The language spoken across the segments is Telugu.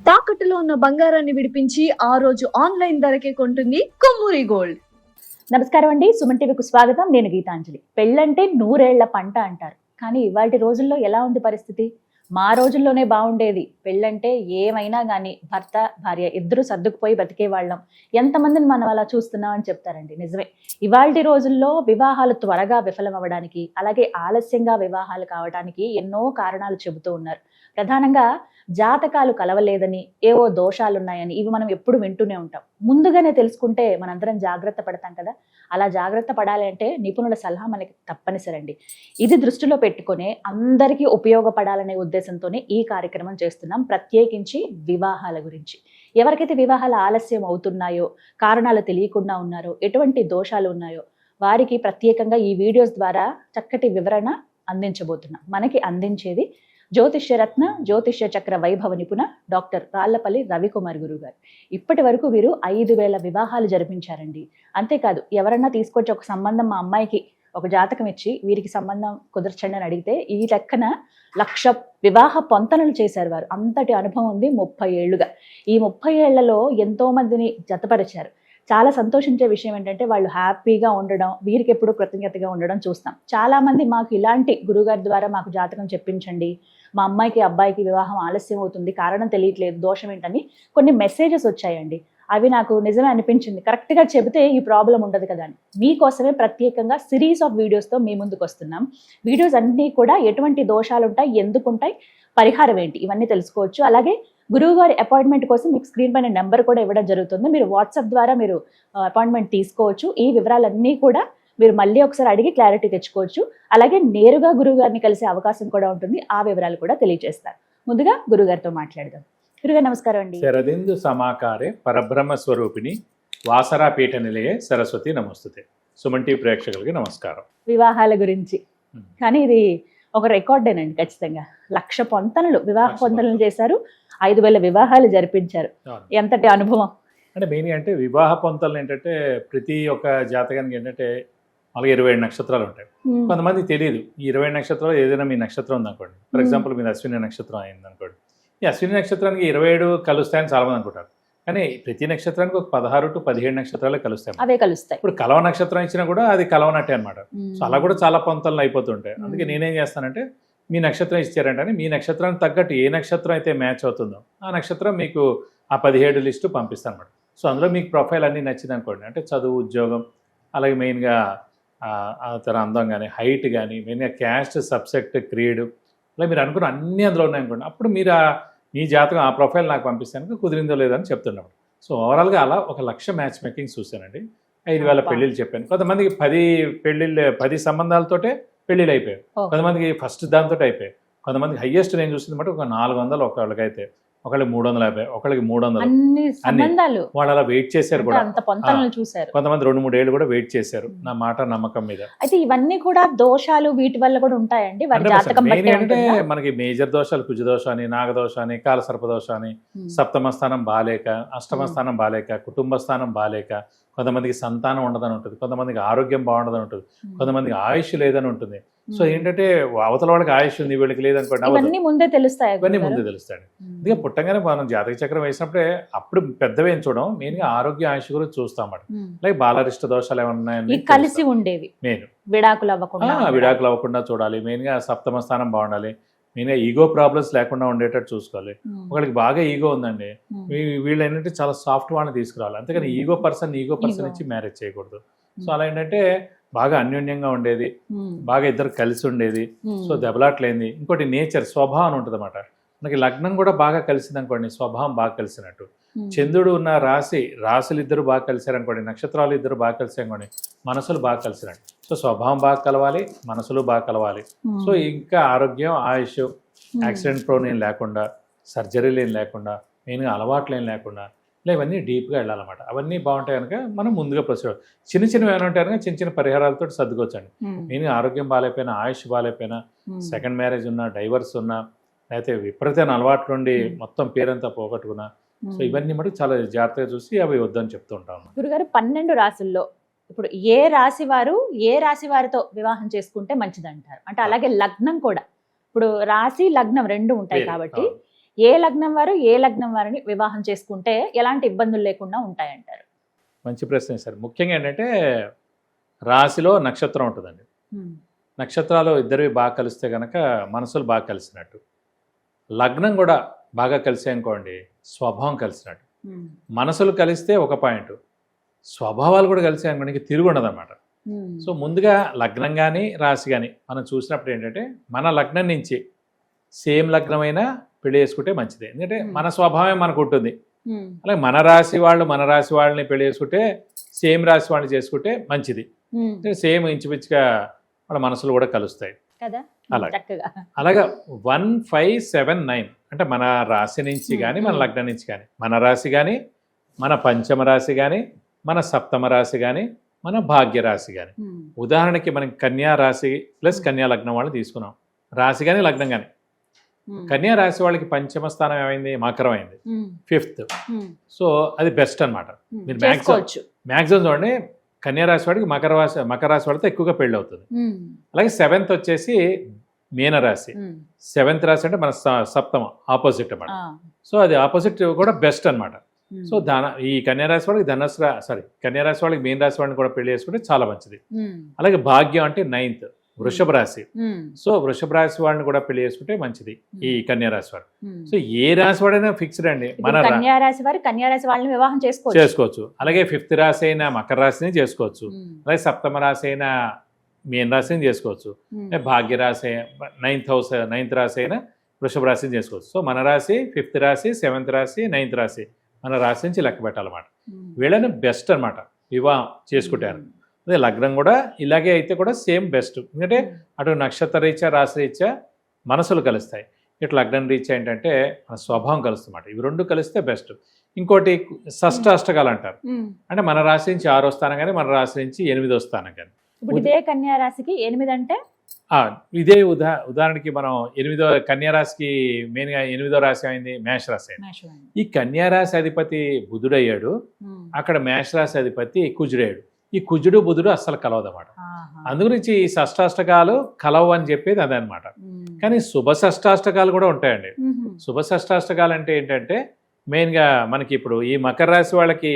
తాకట్టులో ఉన్న బంగారాన్ని విడిపించి ఆ రోజు ఆన్లైన్ ధరకే కొంటుంది కొమ్మూరి గోల్డ్. నమస్కారం అండి, సుమన్ టీవీకి స్వాగతం. నేను గీతాంజలి. పెళ్ళంటే 100 ఏళ్ల పంట అంటారు, కానీ ఇవాళ రోజుల్లో ఎలా ఉంది పరిస్థితి? మా రోజుల్లోనే బాగుండేది, పెళ్ళంటే ఏమైనా కానీ భర్త భార్య ఇద్దరు సర్దుకుపోయి బతికే వాళ్ళం, ఎంతమందిని మనం అలా చూస్తున్నాం అని చెప్తారండి. నిజమే, ఇవాళ రోజుల్లో వివాహాలు త్వరగా విఫలం అవ్వడానికి, అలాగే ఆలస్యంగా వివాహాలు కావడానికి ఎన్నో కారణాలు చెబుతూ ఉన్నారు. ప్రధానంగా జాతకాలు కలవలేదని, ఏవో దోషాలున్నాయని, ఇవి మనం ఎప్పుడు వింటూనే ఉంటాం. ముందుగానే తెలుసుకుంటే మనందరం జాగ్రత్త పడతాం కదా. అలా జాగ్రత్త పడాలి అంటే నిపుణుల సలహా మనకి తప్పనిసరండి. ఇది దృష్టిలో పెట్టుకునే అందరికీ ఉపయోగపడాలనే ఉద్దేశంతోనే ఈ కార్యక్రమం చేస్తున్నాం, ప్రత్యేకించి వివాహాల గురించి. ఎవరికైతే వివాహాలు ఆలస్యం అవుతున్నాయో, కారణాలు తెలియకుండా ఉన్నారో, ఎటువంటి దోషాలు ఉన్నాయో వారికి ప్రత్యేకంగా ఈ వీడియోస్ ద్వారా చక్కటి వివరణ అందించబోతున్నాం. మనకి అందించేది జ్యోతిష్యరత్న జ్యోతిష్య చక్ర వైభవ నిపుణ డాక్టర్ రాళ్లపల్లి రవికుమార్ గురువు గారు. ఇప్పటి వరకు వీరు 5,000 వివాహాలు జరిపించారండి. అంతేకాదు, ఎవరన్నా తీసుకొచ్చి ఒక సంబంధం మా అమ్మాయికి ఒక జాతకం ఇచ్చి వీరికి సంబంధం కుదర్చండి అని అడిగితే ఈ లెక్కన 1,00,000 వివాహ పొంతనలు చేశారు వారు. అంతటి అనుభవం ఉంది 30 ఏళ్లుగా. ఈ 30 ఏళ్లలో ఎంతో మందిని జతపరిచారు. చాలా సంతోషించే విషయం ఏంటంటే వాళ్ళు హ్యాపీగా ఉండడం, వీరికి ఎప్పుడు కృతజ్ఞతగా ఉండడం చూస్తాం. చాలా మంది మాకు ఇలాంటి గురుగారి ద్వారా మాకు జాతకం చెప్పించండి, మా అమ్మాయికి అబ్బాయికి వివాహం ఆలస్యం అవుతుంది, కారణం తెలియట్లేదు, దోషం ఏంటని కొన్ని మెసేజెస్ వచ్చాయండి. అవి నాకు నిజమే అనిపించింది. కరెక్ట్గా చెబితే ఈ ప్రాబ్లం ఉండదు కదా అని మీకోసమే ప్రత్యేకంగా సిరీస్ ఆఫ్ వీడియోస్తో మీ ముందుకు వస్తున్నాం. వీడియోస్ అన్నీ కూడా ఎటువంటి దోషాలు ఉంటాయి, ఎందుకు ఉంటాయి, పరిహారం ఏంటి, ఇవన్నీ తెలుసుకోవచ్చు. అలాగే గురువు గారి అపాయింట్మెంట్ కోసం మీకు స్క్రీన్ పైన నెంబర్ కూడా ఇవ్వడం జరుగుతుంది. మీరు వాట్సాప్ ద్వారా మీరు అపాయింట్మెంట్ తీసుకోవచ్చు. ఈ వివరాలన్నీ కూడా మీరు మళ్ళీ ఒకసారి అడిగి క్లారిటీ తెచ్చుకోవచ్చు. అలాగే నేరుగా గురువు గారిని కలిసే అవకాశం కూడా ఉంటుంది. ఆ వివరాలు కూడా తెలియజేస్తారు. ముందుగా గురుగారితో మాట్లాడదాం. గురుగారు నమస్కారం అండి. శరదిందు సమాకారే పరబ్రహ్మ స్వరూపిణి వాసరా పీఠ నిలయే సరస్వతి నమస్తుతే. సుమన్ టీవీ ప్రేక్షకులకి నమస్కారం. వివాహాల గురించి కానీ ఇది ఒక రికార్డేనండి. ఖచ్చితంగా 1,00,000 పొంతనలు, వివాహ పొంతనలు చేశారు, 5,000 వివాహాలు జరిపించారు. ఎంతటి అనుభవం అంటే మెయిన్ అంటే వివాహ పొంతలు ఏంటంటే ప్రతి ఒక్క జాతకానికి ఏంటంటే అలాగే 27 నక్షత్రాలు ఉంటాయి. కొంతమంది తెలియదు ఈ 27 నక్షత్రాలు ఏదైనా మీ నక్షత్రం ఉందనుకోండి. ఫర్ ఎగ్జాంపుల్ మీది అశ్విని నక్షత్రం అయింది అనుకోండి. ఈ అశ్విని నక్షత్రానికి 27 కలుస్తాయని చాలా మంది అనుకుంటారు. కానీ ప్రతి నక్షత్రానికి ఒక 16 to 17 నక్షత్రాలే కలుస్తాయి. అవే కలుస్తాయి. ఇప్పుడు కలవ నక్షత్రం ఇచ్చినా కూడా అది కలవనట్టే అనమాట. సో అలా కూడా చాలా పొంతలు అయిపోతుంటాయి. అందుకే నేనేం చేస్తానంటే మీ నక్షత్రం ఇచ్చారంటే మీ నక్షత్రానికి తగ్గట్టు ఏ నక్షత్రం అయితే మ్యాచ్ అవుతుందో ఆ నక్షత్రం మీకు ఆ 17 లిస్టు పంపిస్తాను అనమాట. సో అందులో మీకు ప్రొఫైల్ అన్నీ నచ్చింది అనుకోండి, అంటే చదువు, ఉద్యోగం, అలాగే మెయిన్గా తన అందం కానీ, హైట్ కానీ, మెయిన్గా క్యాస్ట్, సబ్సెక్ట్, క్రీడ్, అలా మీరు అనుకున్న అన్నీ అందులో ఉన్నాయనుకోండి. అప్పుడు మీరు మీ జాతకం ఆ ప్రొఫైల్ నాకు పంపిస్తాను, కుదిరిందో లేదని చెప్తున్నాడు. సో ఓవరాల్గా అలా 1,00,000 మ్యాచ్ మేకింగ్ చూశానండి. 5,000 పెళ్ళిళ్ళు చెప్పాను. కొంతమందికి 10 సంబంధాలతోటే పెళ్ళిళ్ళు అయిపోయాయి. కొంతమందికి ఫస్ట్ దాంతో అయిపోయాయి. కొంతమందికి హైయెస్ట్ నేను చూసింది మాట ఒక 400 ఒకళ్ళకైతే, ఒకళ్ళకి 350, ఒకళ్ళకి 300. వాళ్ళు అలా వెయిట్ చేశారు కూడా. కొంతమంది 2-3 ఏళ్ళు కూడా వెయిట్ చేశారు నా మాట నమ్మకం మీద. అయితే ఇవన్నీ కూడా దోషాలు వీటి వల్ల కూడా ఉంటాయండి. అంటే మనకి మేజర్ దోషాలు కుజ దోషం అని, నాగదోషం అని, కాలసర్ప దోషం అని, సప్తమ స్థానం బాలేక, అష్టమ స్థానం బాలేక, కుటుంబ స్థానం బాలేక, కొంతమందికి సంతానం ఉండదని ఉంటుంది, కొంతమందికి ఆరోగ్యం బాగుండదని ఉంటుంది, కొంతమందికి ఆయుష్ లేదని ఉంటుంది. సో ఏంటంటే అవతల వాడికి ఆయుష్ ఉంది, వీళ్ళకి లేదనుకోండి, ఇవన్నీ ముందే తెలుస్తాయి. అందుకే పుట్టంగానే మనం జాతక చక్రం వేసినప్పుడే అప్పుడు పెద్దవేం చూడడం, మెయిన్ గా ఆరోగ్య ఆయుష్ గురించి చూస్తాం అన్నమాట. లైక్ బాలరిష్ట దోషాలు ఏమన్నా ఉన్నాయని కలిసి ఉండేవి, మెయిన్ విడాకులు అవ్వకుండా చూడాలి. మెయిన్ గా సప్తమ స్థానం బాగుండాలి. మెయిన్గా ఈగో ప్రాబ్లమ్స్ లేకుండా ఉండేటట్టు చూసుకోవాలి. ఒకరికి బాగా ఈగో ఉందండి, వీళ్ళు ఏంటంటే చాలా సాఫ్ట్ వాళ్ళని తీసుకురావాలి. అంతేకాని ఈగో పర్సన్ ఇచ్చి మ్యారేజ్ చేయకూడదు. సో అలా ఏంటంటే బాగా అన్యోన్యంగా ఉండేది, బాగా ఇద్దరు కలిసి ఉండేది. సో దెబ్బలాట్లేంది. ఇంకోటి నేచర్, స్వభావం ఉంటుంది అన్నమాట. మనకి లగ్నం కూడా బాగా కలిసింది అనుకోండి, స్వభావం బాగా కలిసినట్టు. చంద్రుడు ఉన్న రాశులు ఇద్దరు బాగా కలిసారనుకోండి, నక్షత్రాలు ఇద్దరు బాగా కలిసారనుకోండి, మనసులు బాగా కలిసినట్టు. సో స్వభావం బాగా కలవాలి, మనసులు బాగా కలవాలి. సో ఇంకా ఆరోగ్యం, ఆయుష్, యాక్సిడెంట్ ప్రోన్ ఏం లేకుండా, సర్జరీలు ఏం లేకుండా, మెయిన్గా అలవాట్లు ఏం లేకుండా, ఇలా ఇవన్నీ డీప్గా వెళ్ళాలన్నమాట. అవన్నీ బాగుంటాయి కనుక మనం ముందుగా ప్రొసీడ్. చిన్న ఏమైనా ఉంటాయి కనుక చిన్న పరిహారాలతో సర్దుకోవచ్చండి. మెయిన్గా ఆరోగ్యం బాగాలేకపోయినా, ఆయుష్ బాగాలేకపోయినా, సెకండ్ మ్యారేజ్ ఉన్నా, డైవర్స్ ఉన్నా, లేకపోతే విపరీతమైన అలవాట్లు నుండి మొత్తం పేరంతా పోగొట్టుకున్నా, సో ఇవన్నీ మటుకు చాలా జాగ్రత్తగా చూసి అవి వద్దని చెప్తూ ఉంటాం. గురుగారు, 12 రాశుల్లో ఇప్పుడు ఏ రాశి వారితో వివాహం చేసుకుంటే మంచిది అంటారు? అంటే అలాగే లగ్నం కూడా, ఇప్పుడు రాశి లగ్నం 2 ఉంటాయి కాబట్టి ఏ లగ్నం వారు ఏ లగ్నం వారిని వివాహం చేసుకుంటే ఎలాంటి ఇబ్బందులు లేకుండా ఉంటాయంటారు? మంచి ప్రశ్న సార్. ముఖ్యంగా ఏంటంటే రాశిలో నక్షత్రం ఉంటుందండి. నక్షత్రాలు ఇద్దరివి బాగా కలిస్తే కనుక మనసులు బాగా కలిసినట్టు, లగ్నం కూడా బాగా కలిసే అనుకోండి స్వభావం కలిసినట్టు. మనసులు కలిస్తే ఒక పాయింట్, స్వభావాలు కూడా కలిసే అనుకోండి తిరిగి ఉండదు అనమాట. సో ముందుగా లగ్నం కానీ రాశి కానీ మనం చూసినప్పుడు ఏంటంటే మన లగ్నం నుంచి సేమ్ లగ్నమైనా పెళ్లి చేసుకుంటే మంచిది. ఎందుకంటే మన స్వభావమే మనకు ఉంటుంది. అలాగే మన రాశి వాళ్ళని పెళ్లి చేసుకుంటే సేమ్ రాశి వాళ్ళని చేసుకుంటే మంచిది. సేమ్ ఇంచుమించుగా వాళ్ళ మనసులు కూడా కలుస్తాయి కదా. అలాగా 1, 5, 7, 9 అంటే మన రాశి నుంచి కానీ మన లగ్నం నుంచి కానీ, మన రాశి కానీ మన పంచమ రాశి కానీ మన సప్తమ రాశి కానీ మన భాగ్య రాశి కానీ. ఉదాహరణకి మనం కన్యా రాశి ప్లస్ కన్యా లగ్నం వాళ్ళు తీసుకున్నాం, రాశి కానీ లగ్నం కానీ. కన్యా రాశి వాళ్ళకి పంచమ స్థానం ఏమైంది, మకరం అయింది, 5th. సో అది బెస్ట్ అనమాట. మీరు మ్యాక్సిమం చూడండి కన్యా రాశి వాడికి మకర రాశి వాడితో ఎక్కువగా పెళ్ళి అవుతుంది. అలాగే 7th వచ్చేసి మీనరాశి. 7th రాశి అంటే మన సప్తమ ఆపోజిట్ అన్నమాట. సో అది ఆపోజిట్ కూడా బెస్ట్ అనమాట. సో ఈ కన్యా రాశి వాళ్ళకి కన్యా రాశి వాళ్ళకి మీన రాశి వాడిని కూడా పెళ్లి చేసుకుంటే చాలా మంచిది. అలాగే భాగ్యం అంటే 9th వృషభ రాశి. సో వృషభ రాశి వాడిని కూడా పెళ్లి చేసుకుంటే మంచిది ఈ కన్యా రాశి వాడు. సో ఏ రాశి వాడైనా ఫిక్స్డ్ అండి. మన కన్యా రాశి వారు కన్యా రాశి వాళ్ళని వివాహం చేసుకోవచ్చు. అలాగే 5th రాశి అయినా మకర రాశిని చేసుకోవచ్చు. అలాగే సప్తమ రాశి అయినా మీన రాశిని చేసుకోవచ్చు. భాగ్య రాశి 9th రాశి అయినా వృషభ రాశిని చేసుకోవచ్చు. సో మన రాశి 5th రాశి 7th రాశి 9th రాశి మన రాశి నుంచి లెక్క పెట్టాలన్నమాట. వీళ్ళని బెస్ట్ అనమాట వివాహం చేసుకుంటారు. అదే లగ్నం కూడా ఇలాగే అయితే కూడా సేమ్ బెస్ట్. ఎందుకంటే అటు నక్షత్ర రీత్యా రాశి రీత్యా మనసులు కలుస్తాయి, ఇటు లగ్నం రీత్యా ఏంటంటే మన స్వభావం కలుస్తుందన్నమాట. ఇవి రెండు కలిస్తే బెస్ట్. ఇంకోటి షష్టాష్టకాలు అంటారు. అంటే మన రాశి నుంచి 6వ స్థానం కానీ మన రాశి నుంచి 8వ స్థానం కానీ. ఇదే కన్యా రాశికి 8 అంటే ఇదే ఉదాహరణకి మనం 8వ కన్యా రాశికి మెయిన్గా 8వ రాశి అయింది మేష రాశి అయింది. ఈ కన్యా రాశి అధిపతి బుధుడయ్యాడు, అక్కడ మేష రాశి అధిపతి కుజుడయ్యాడు. ఈ కుజుడు బుధుడు అస్సలు కలవదన్నమాట. అందుగురించి ఈ షష్టాష్టకాలు కలవు అని చెప్పేది అదనమాట. కానీ శుభ షష్టాష్టకాలు కూడా ఉంటాయండి. శుభ షష్టాష్టకాలు అంటే ఏంటంటే మెయిన్గా మనకి ఇప్పుడు ఈ మకర రాశి వాళ్ళకి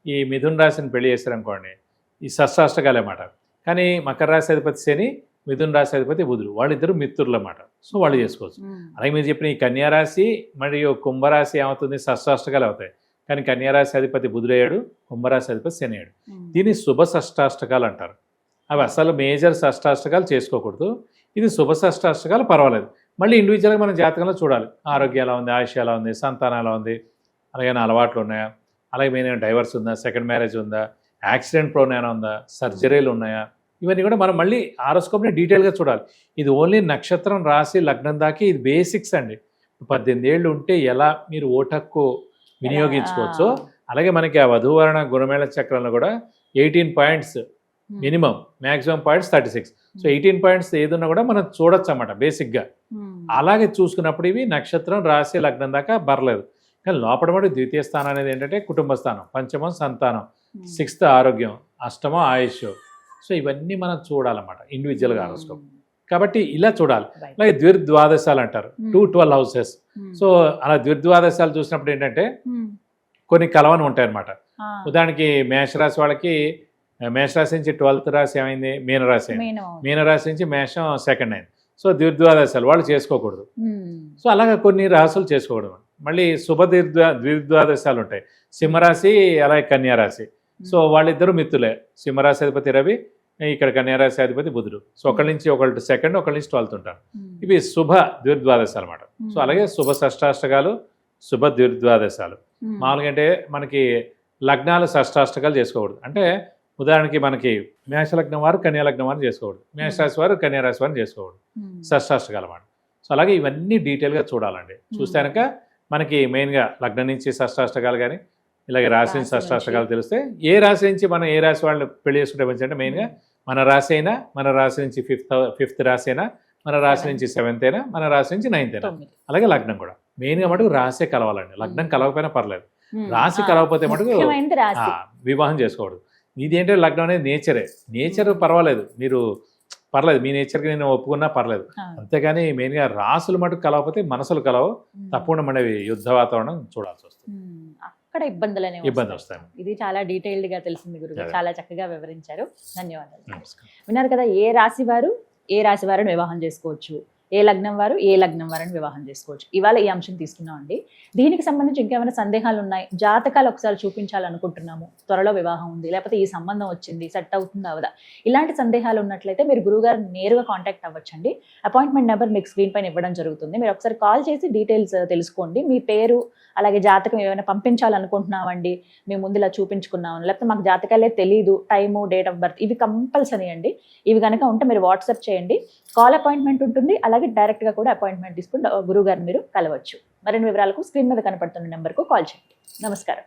ఈ మిథున రాశిని పెళ్లి చేశారనుకోండి, ఈ షష్టాష్టకాలు అన్నమాట. కానీ మకర రాశి అధిపతి శని, మిథున రాశి అధిపతి బుధుడు, వాళ్ళిద్దరు మిత్రులు అన్నమాట. సో వాళ్ళు చేసుకోవచ్చు. అలాగే మీరు చెప్పిన ఈ కన్యా రాశి మరియు కుంభరాశి ఏమవుతుంది, షష్టాష్టకాలు అవుతాయి. కానీ కన్యారాశి అధిపతి బుధుడయ్యాడు, కుంభరాశి అధిపతి శని అయ్యాడు. దీన్ని శుభ షష్టాష్టకాలు అంటారు. అవి అసలు మేజర్ షష్టాష్టకాలు చేసుకోకూడదు. ఇది శుభ షష్టాష్టకాలు పర్వాలేదు. మళ్ళీ ఇండివిజువల్గా మనం జాతకంలో చూడాలి, ఆరోగ్యం ఎలా ఉంది, ఆయుష్ ఎలా ఉంది, సంతానం ఎలా ఉంది, అలాగే అలవాట్లు ఉన్నాయా, అలాగే మెయిన్ డైవర్స్ ఉందా, సెకండ్ మ్యారేజ్ ఉందా, యాక్సిడెంట్ ప్రోన్ ఏమైనా ఉందా, సర్జరీలు ఉన్నాయా, ఇవన్నీ కూడా మనం మళ్ళీ ఆరోస్కోప్ని డీటెయిల్గా చూడాలి. ఇది ఓన్లీ నక్షత్రం రాశి లగ్నం దాకా ఇది బేసిక్స్ అండి. 18 ఏళ్ళు ఉంటే ఎలా మీరు ఓటక్కు వినియోగించుకోవచ్చు. అలాగే మనకి ఆ వధూవరణ గుణమేళ చక్రంలో కూడా 18 points minimum, maximum points 36. So 18 points ఏదున్నా కూడా మనం చూడొచ్చు అన్నమాట బేసిక్గా. అలాగే చూసుకున్నప్పుడు ఇవి నక్షత్రం రాశి లగ్నం దాకా బరలేదు. కానీ లోపల మటు ద్వితీయ స్థానం అనేది ఏంటంటే కుటుంబ స్థానం, పంచమం సంతానం, 6th ఆరోగ్యం, అష్టమం ఆయుష్. సో ఇవన్నీ మనం చూడాలన్నమాట ఇండివిజువల్గా హారోస్కోప్. కాబట్టి ఇలా చూడాలి. అలాగే ద్విర్ద్వాదశాలు అంటారు, 2-12 హౌసెస్. సో అలా ద్విర్ద్వాదశాలు చూసినప్పుడు ఏంటంటే కొన్ని కలవని ఉంటాయి అన్నమాట. ఉదాహరణకి మేషరాశి వాళ్ళకి మేషరాశి నుంచి 12th రాశి ఏమైంది, మీనరాశి అయింది. మీనరాశి నుంచి మేషం 2nd అయింది. సో ద్విర్ద్వాదశాలు వాళ్ళు చేసుకోకూడదు. సో అలాగే కొన్ని రాశులు చేసుకోకూడదు. మళ్ళీ శుభ ద్విర్ద్వాదశాలు ఉంటాయి, సింహరాశి అలాగే కన్యారాశి. సో వాళ్ళిద్దరు మిత్రులే, సింహరాశి అధిపతి రవి, ఇక్కడ కన్యారాశి అధిపతి బుధుడు. సో ఒకళ్ళ నుంచి ఒకళ్ళు 2nd, ఒకళ్ళ నుంచి 12th ఉంటారు. ఇవి శుభ ద్విర్ద్వాదశాలు అనమాట. సో అలాగే శుభ షష్టాష్టకాలు, శుభ ద్విర్ద్వాదశాలు. మామూలుగా అంటే మనకి లగ్నాలు షష్టాష్టకాలు చేసుకోకూడదు. అంటే ఉదాహరణకి మనకి మేషలగ్నం వారు కన్యా లగ్నం వారిని చేసుకోకూడదు, మేషరాశి వారు కన్యారాశి వారిని చేసుకోకూడదు, షష్టాష్టకాలు అన్నమాట. సో అలాగే ఇవన్నీ డీటెయిల్గా చూడాలండి. చూస్తే కనుక మనకి మెయిన్గా లగ్నం నుంచి షష్టాష్టకాలు కానీ ఇలాగే రాశి నుంచి షష్టాష్టకాలు తెలిస్తే ఏ రాశి నుంచి మనం ఏ రాశి వాళ్ళని పెళ్లి చేసుకుంటే మంచి అంటే మెయిన్గా మన రాశి అయినా, మన రాశి నుంచి 5th రాశి అయినా, మన రాశి నుంచి 7th అయినా, మన రాశి నుంచి 9th అయినా, అలాగే లగ్నం కూడా మెయిన్గా మటుకు రాసే కలవాలండి. లగ్నం కలవకపోయినా పర్లేదు, రాశి కలవకపోతే మటుకు వివాహం చేసుకోకూడదు. ఇదేంటంటే లగ్నం అనేది నేచర్ పర్వాలేదు, మీరు పర్లేదు, మీ నేచర్కి నేను ఒప్పుకున్నా పర్లేదు. అంతేగాని మెయిన్గా రాసులు మటుకు కలవకపోతే మనసులు కలవు, తప్పకుండా మనవి యుద్ధ వాతావరణం చూడాల్సి వస్తుంది. అక్కడ ఇబ్బంది వస్తాయి. ఇది చాలా డీటెయిల్డ్ గా తెలిసింది గురుగారు, చాలా చక్కగా వివరించారు. ధన్యవాదాలు. నమస్కారం. విన్నారు కదా, ఏ రాశి వారిని వివాహం చేసుకోవచ్చు, ఏ లగ్నం వారిని వివాహం చేసుకోవచ్చు. ఇవాళ ఈ అంశం తీసుకున్నామండి. దీనికి సంబంధించి ఇంకేమైనా సందేహాలు ఉన్నాయి, జాతకాలు ఒకసారి చూపించాలనుకుంటున్నాము, త్వరలో వివాహం ఉంది, లేకపోతే ఈ సంబంధం వచ్చింది, సెట్ అవుతుందా అవదా, ఇలాంటి సందేహాలు ఉన్నట్లయితే మీరు గురువుగారు నేరుగా కాంటాక్ట్ అవ్వచ్చండి. అపాయింట్మెంట్ నెంబర్ మీకు స్క్రీన్ పైన ఇవ్వడం జరుగుతుంది. మీరు ఒకసారి కాల్ చేసి డీటెయిల్స్ తెలుసుకోండి. మీ పేరు అలాగే జాతకం ఏమైనా పంపించాలనుకుంటున్నామండి, మేము ముందు ఇలా చూపించుకున్నాము, లేకపోతే మాకు జాతకాలే తెలీదు, టైము, డేట్ ఆఫ్ బర్త్, ఇవి కంపల్సరీ అండి. ఇవి కనుక ఉంటే మీరు వాట్సాప్ చేయండి, కాల్ అపాయింట్మెంట్ ఉంటుంది, అలాగే డైరెక్ట్గా కూడా అపాయింట్మెంట్ తీసుకుని గురువుగారు మీరు కలవచ్చు. మరిన్ని వివరాలకు స్క్రీన్ మీద కనపడుతున్న నెంబర్కు కాల్ చేయండి. నమస్కారం.